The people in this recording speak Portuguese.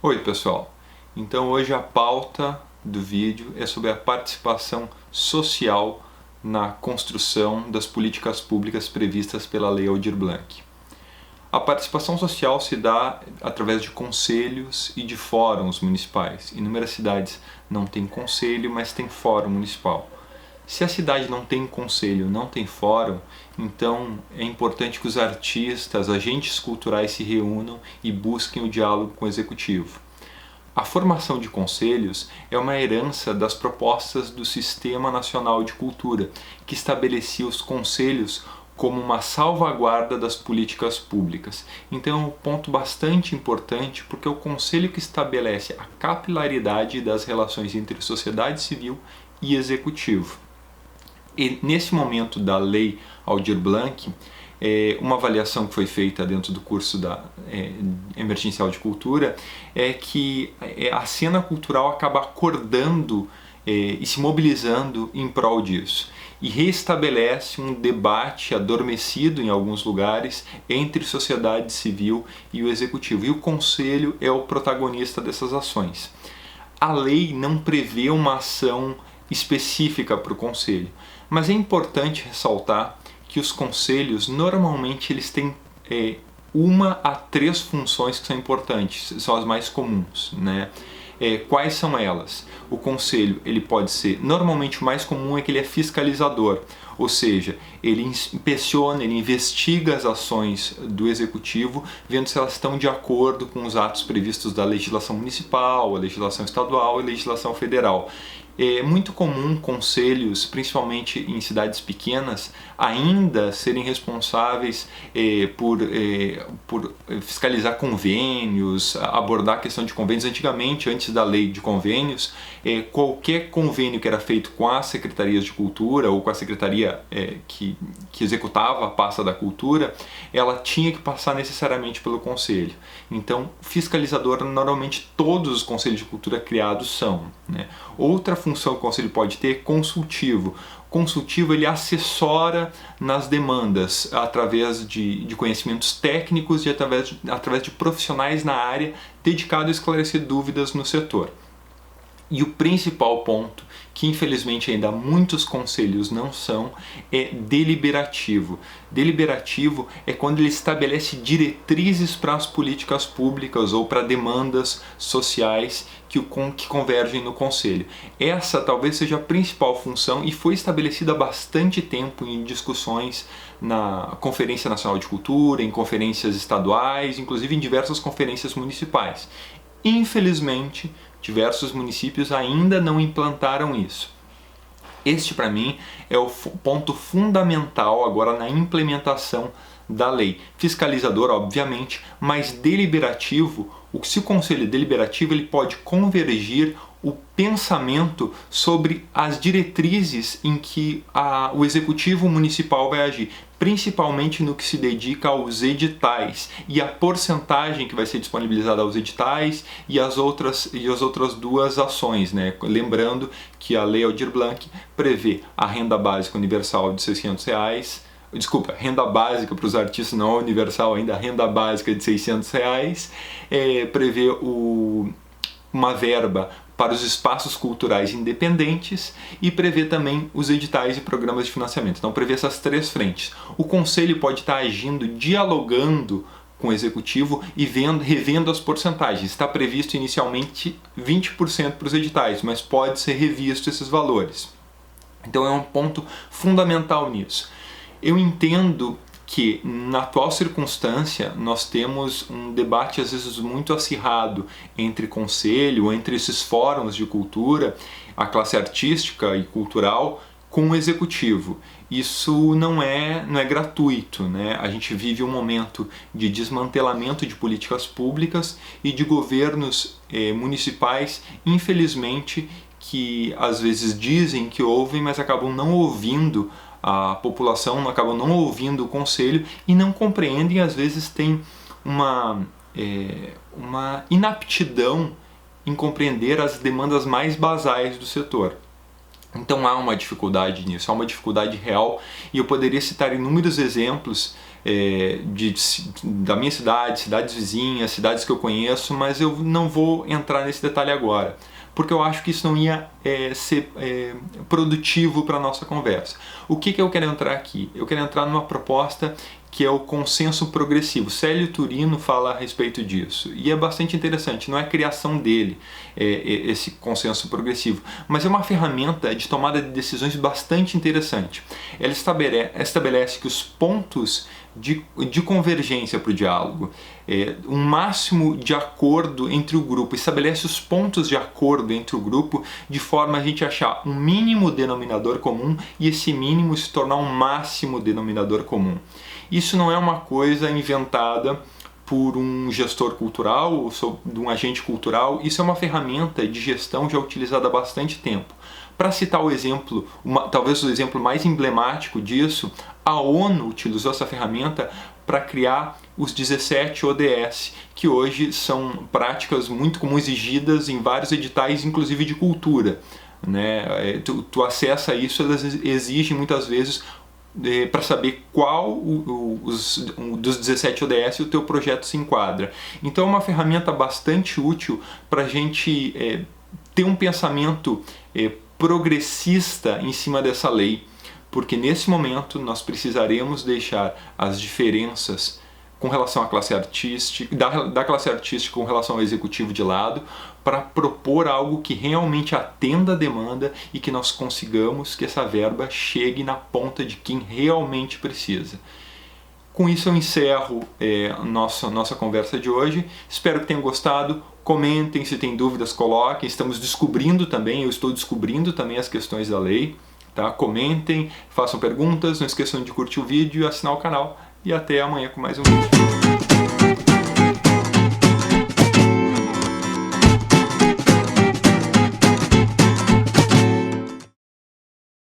Oi pessoal, então hoje a pauta do vídeo é sobre a participação social na construção das políticas públicas previstas pela Lei Aldir Blanc. A participação social se dá através de conselhos e de fóruns municipais. Inúmeras cidades não têm conselho, mas têm fórum municipal. Se a cidade não tem conselho, não tem fórum, então é importante que os artistas, agentes culturais se reúnam e busquem o diálogo com o executivo. A formação de conselhos é uma herança das propostas do Sistema Nacional de Cultura, que estabelecia os conselhos como uma salvaguarda das políticas públicas. Então é um ponto bastante importante porque é o conselho que estabelece a capilaridade das relações entre sociedade civil e executivo. E nesse momento da Lei Aldir Blanc, uma avaliação que foi feita dentro do curso da Emergencial de Cultura é que a cena cultural acaba acordando e se mobilizando em prol disso e reestabelece um debate adormecido em alguns lugares entre sociedade civil e o executivo, e o conselho é o protagonista dessas ações. A lei não prevê uma ação específica para o conselho, mas é importante ressaltar que os conselhos normalmente eles têm 1 a 3 funções que são importantes, são as mais comuns, né? Quais são elas? O conselho ele pode ser, normalmente o mais comum é que ele é fiscalizador, ou seja, ele inspeciona, ele investiga as ações do executivo, vendo se elas estão de acordo com os atos previstos da legislação municipal, a legislação estadual e a legislação federal. É muito comum conselhos, principalmente em cidades pequenas, ainda serem responsáveis por fiscalizar convênios, abordar a questão de convênios. Antigamente, antes da lei de convênios, qualquer convênio que era feito com as secretarias de cultura ou com a secretaria que executava a pasta da cultura, ela tinha que passar necessariamente pelo conselho. Então, fiscalizador, normalmente todos os conselhos de cultura criados são, né? Outra função que o conselho pode ter é consultivo. Consultivo ele assessora nas demandas através de conhecimentos técnicos e através de profissionais na área dedicados a esclarecer dúvidas no setor. E o principal ponto, que infelizmente ainda muitos conselhos não são, é deliberativo. Deliberativo é quando ele estabelece diretrizes para as políticas públicas ou para demandas sociais que convergem no conselho. Essa talvez seja a principal função e foi estabelecida há bastante tempo em discussões na Conferência Nacional de Cultura, em conferências estaduais, inclusive em diversas conferências municipais. Infelizmente, diversos municípios ainda não implantaram isso. Este, para mim, é o ponto fundamental agora na implementação da lei. Fiscalizador, obviamente, mas deliberativo. Se o conselho é deliberativo, ele pode convergir o pensamento sobre as diretrizes em que o executivo municipal vai agir, principalmente no que se dedica aos editais e a porcentagem que vai ser disponibilizada aos editais e as outras 2 ações, né? Lembrando que a Lei Aldir Blanc prevê a renda básica universal de R$600, renda básica para os artistas, não universal ainda, a renda básica de R$600, prevê uma verba para os espaços culturais independentes e prevê também os editais e programas de financiamento. Então prevê essas 3 frentes. O conselho pode estar agindo, dialogando com o executivo e revendo as porcentagens. Está previsto inicialmente 20% para os editais, mas pode ser revisto esses valores. Então é um ponto fundamental nisso. Eu entendo que na atual circunstância nós temos um debate às vezes muito acirrado entre conselho, entre esses fóruns de cultura, a classe artística e cultural com o executivo. Isso não é gratuito, né? A gente vive um momento de desmantelamento de políticas públicas e de governos municipais, infelizmente, que às vezes dizem que ouvem, mas acabam não ouvindo a população, acabam não ouvindo o conselho e não compreendem, às vezes tem uma inaptidão em compreender as demandas mais basais do setor. Então há uma dificuldade nisso, há uma dificuldade real, e eu poderia citar inúmeros exemplos da minha cidade, cidades vizinhas, cidades que eu conheço, mas eu não vou entrar nesse detalhe agora, porque eu acho que isso não ia ser produtivo para a nossa conversa. O que eu quero entrar aqui? Eu quero entrar numa proposta que é o consenso progressivo. Célio Turino fala a respeito disso, e é bastante interessante. Não é a criação dele, esse consenso progressivo, mas é uma ferramenta de tomada de decisões bastante interessante. Ela estabelece que os pontos de convergência para o diálogo, um máximo de acordo entre o grupo, estabelece os pontos de acordo entre o grupo de forma a gente achar um mínimo denominador comum e esse mínimo se tornar um máximo denominador comum. Isso não é uma coisa inventada por um gestor cultural ou de um agente cultural, isso é uma ferramenta de gestão já utilizada há bastante tempo. Para citar o exemplo, talvez o exemplo mais emblemático disso, a ONU utilizou essa ferramenta para criar os 17 ODS, que hoje são práticas muito comuns exigidas em vários editais, inclusive de cultura, né? Tu acessa isso, elas exigem muitas vezes para saber qual dos 17 ODS o teu projeto se enquadra. Então é uma ferramenta bastante útil para a gente ter um pensamento progressista em cima dessa lei, porque nesse momento nós precisaremos deixar as diferenças com relação à classe artística, da classe artística com relação ao executivo de lado, para propor algo que realmente atenda a demanda e que nós consigamos que essa verba chegue na ponta de quem realmente precisa. Com isso eu encerro nossa conversa de hoje. Espero que tenham gostado. Comentem, se tem dúvidas, coloquem. Estamos descobrindo também, eu estou descobrindo também as questões da lei. Tá? Comentem, façam perguntas, não esqueçam de curtir o vídeo e assinar o canal. E até amanhã com mais um vídeo.